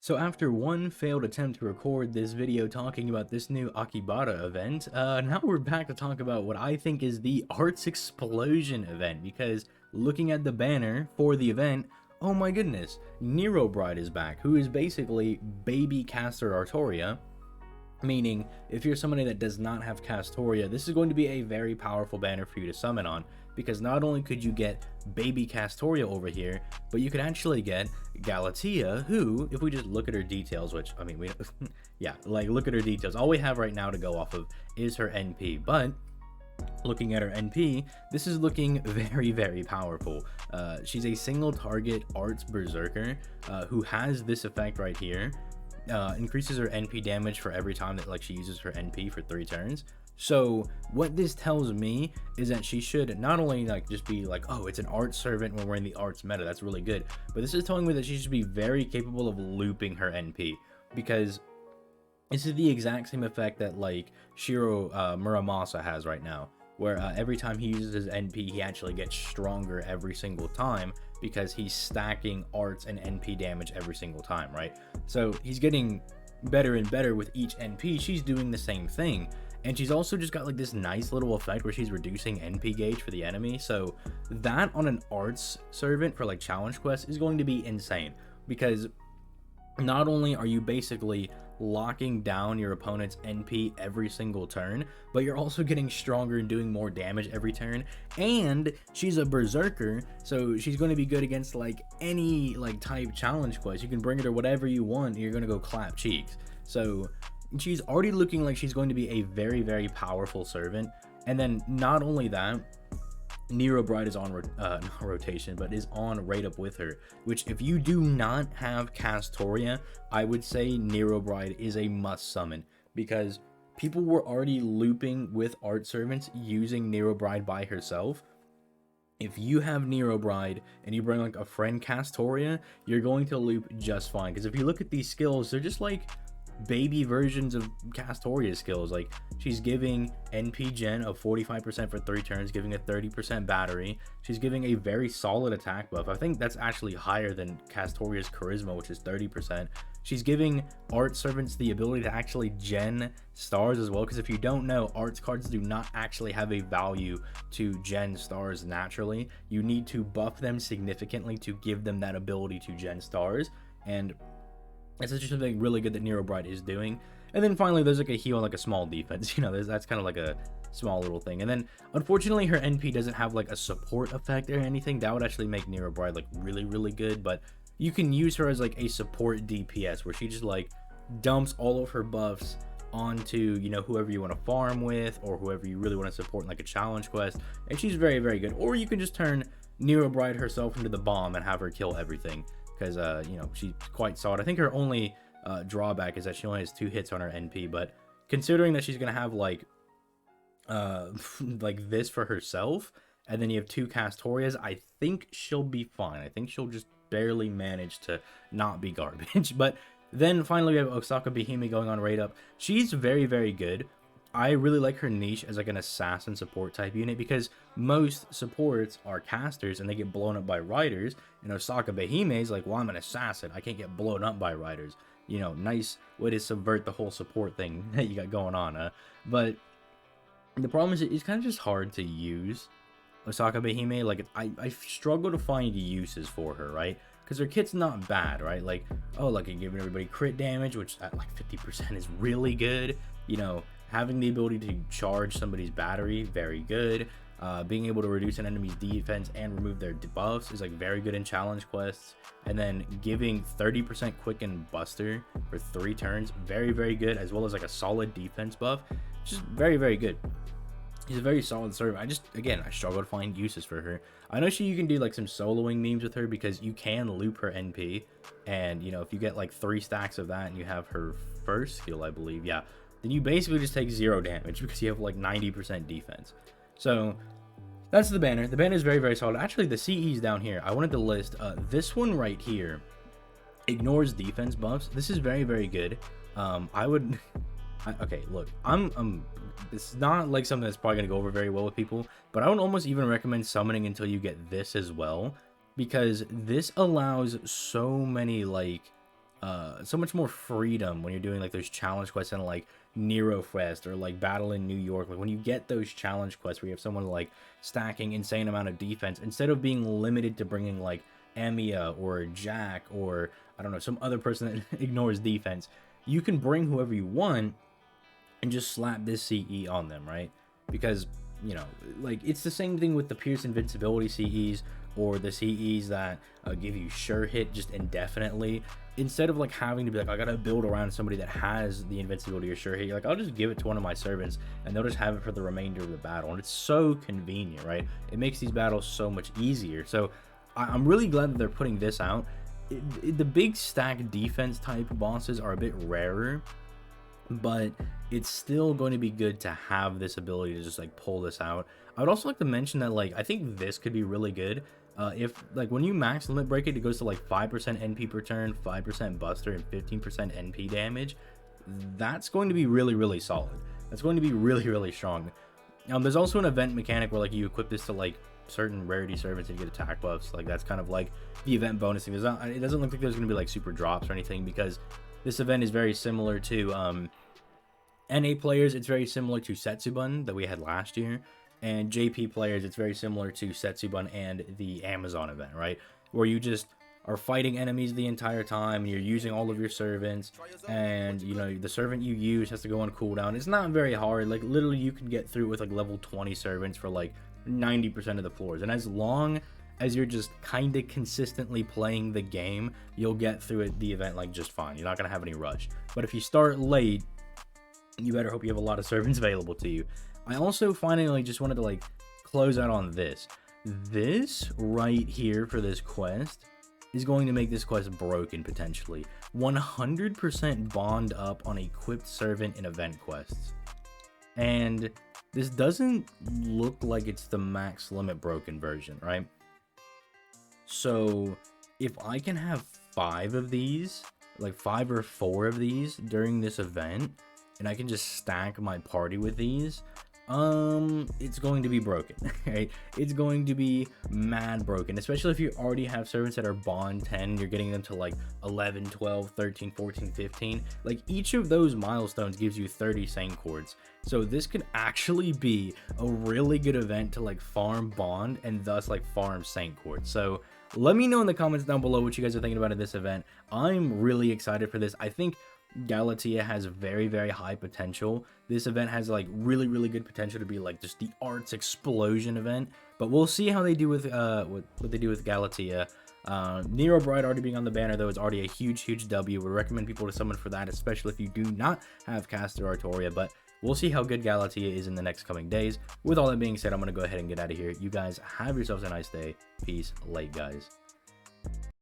So after one failed attempt to record this video talking about this new Akihabara event, now we're back to talk about what I think is the Arts Explosion event, because looking at the banner for the event, oh my goodness, Nero Bride is back, who is basically baby Caster Artoria, meaning if you're somebody that does not have Castoria, this is going to be a very powerful banner for you to summon on, because not only could you get baby Castoria over here, but you could actually get Galatea, who, if we just look at her details, which, I mean, we, yeah, like, look at her details. All we have right now to go off of is her NP, but looking at her NP, this is looking very, very powerful. She's a single target arts berserker who has this effect right here. Increases her NP damage for every time that she uses her NP for 3 turns. So what this tells me is that she should not only just be oh, it's an art servant when we're in the arts meta, that's really good, but this is telling me that she should be very capable of looping her NP, because this is the exact same effect that Shiro Muramasa has right now, where every time he uses his NP, he actually gets stronger every single time because he's stacking arts and NP damage every single time, right? So he's getting better and better with each NP. She's doing the same thing. And she's also just got this nice little effect where she's reducing NP gauge for the enemy. So that on an arts servant for challenge quests is going to be insane, because not only are you basically locking down your opponent's NP every single turn, but you're also getting stronger and doing more damage every turn. And she's a berserker, so she's going to be good against any type challenge quest. You can bring her to whatever you want and you're going to go clap cheeks. So she's already looking like she's going to be a very, very powerful servant. And then not only that, Nero Bride is on not rotation, but is on right up with her, which if you do not have Castoria, I would say Nero Bride is a must summon, because people were already looping with art servants using Nero Bride by herself. If you have Nero Bride and you bring a friend Castoria, you're going to loop just fine, because if you look at these skills, they're just baby versions of Castoria's skills. She's giving NP gen of 45% for 3 turns, giving a 30% battery. She's giving a very solid attack buff. I think that's actually higher than Castoria's charisma, which is 30%. She's giving art servants the ability to actually gen stars as well, because if you don't know, arts cards do not actually have a value to gen stars naturally. You need to buff them significantly to give them that ability to gen stars, and it's just something really good that Nero Bride is doing. And then finally, there's a heal and a small defense. That's kind of a small little thing. And then unfortunately, her NP doesn't have a support effect or anything. That would actually make Nero Bride really, really good. But you can use her as a support DPS, where she just dumps all of her buffs onto whoever you want to farm with, or whoever you really want to support in a challenge quest. And she's very, very good. Or you can just turn Nero Bride herself into the bomb and have her kill everything, because she's quite solid. I think her only drawback is that she only has 2 hits on her NP, but considering that she's gonna have this for herself, and then you have 2 Castorias, I think she'll be fine. I think she'll just barely manage to not be garbage. But then finally we have Osaka-hime going on right up. She's very, very good. I really like her niche as an assassin support type unit, because most supports are casters and they get blown up by riders, and Osaka-hime is well, I'm an assassin, I can't get blown up by riders. Nice way to subvert the whole support thing that you got going on. But the problem is it's kind of just hard to use Osaka-hime. I struggle to find uses for her, right? Because her kit's not bad, right? Giving everybody crit damage, which at 50% is really good. Having the ability to charge somebody's battery, very good. Being able to reduce an enemy's defense and remove their debuffs is very good in challenge quests. And then giving 30% quicken buster for 3 turns, very, very good, as well as a solid defense buff. Just very, very good. She's a very solid servant. I struggle to find uses for her. I know you can do some soloing memes with her, because you can loop her NP, and if you get 3 stacks of that and you have her first skill, I believe, yeah, then you basically just take 0 damage, because you have 90% defense. So that's the banner. The banner is very, very solid. Actually, the CEs down here, I wanted to list this one right here ignores defense buffs. This is very, very good. Okay, look, this is not something that's probably gonna go over very well with people, but I would almost even recommend summoning until you get this as well, because this allows so many so much more freedom when you're doing like those challenge quests in like Nero Fest or like Battle in New York. Like when you get those challenge quests where you have someone like stacking insane amount of defense, instead of being limited to bringing like Amiya or Jack or I don't know, some other person that ignores defense, you can bring whoever you want and just slap this CE on them, right? Because, you know, like it's the same thing with the Pierce Invincibility CEs or the CEs that give you sure hit just indefinitely. Instead of like having to be like, I gotta build around somebody that has the invincibility or sure hit, you're like, I'll just give it to one of my servants and they'll just have it for the remainder of the battle. And it's so convenient, right? It makes these battles so much easier. So I'm really glad that they're putting this out. The big stack defense type bosses are a bit rarer, but it's still going to be good to have this ability to just like pull this out. I would also like to mention that like I think this could be really good if like when you max limit break it, it goes to like 5% NP per turn, 5% buster, and 15% NP damage. That's going to be really solid. That's going to be really strong. There's also an event mechanic where like you equip this to like certain rarity servants and you get attack buffs. Like that's kind of like the event bonus thing. It doesn't look like there's going to be like super drops or anything, because this event is very similar to NA players. It's very similar to Setsubun that we had last year, and JP players, it's very similar to Setsubun and the Amazon event, right? Where you just are fighting enemies the entire time, and you're using all of your servants, and you know the servant you use has to go on cooldown. It's not very hard. Like literally you can get through with like level 20 servants for like 90% of the floors, and as long as you're just kind of consistently playing the game, you'll get through it, the event, like just fine. You're not gonna have any rush. But if you start late, you better hope you have a lot of servants available to you. I also finally just wanted to like close out on this. This right here for this quest is going to make this quest broken potentially. 100% bond up on equipped servant in event quests. And this doesn't look like it's the max limit broken version, right? So if I can have 5 of these, like 5 or 4 of these during this event, and I can just stack my party with these, it's going to be broken, right? It's going to be mad broken, especially if you already have servants that are bond 10, you're getting them to like 11, 12, 13, 14, 15. Like each of those milestones gives you 30 Saint Chords. So this could actually be a really good event to like farm bond and thus like farm Saint Chords. So let me know in the comments down below what you guys are thinking about this event. I'm really excited for this. I think Galatea has very high potential. This event has like really good potential to be like just the arts explosion event, but we'll see how they do with what they do with Galatea. Nero Bride already being on the banner though is already a huge W. We recommend people to summon for that, especially if you do not have Caster Artoria, but we'll see how good Galatea is in the next coming days. With all that being said, I'm gonna go ahead and get out of here. You guys have yourselves a nice day. Peace. Late, guys.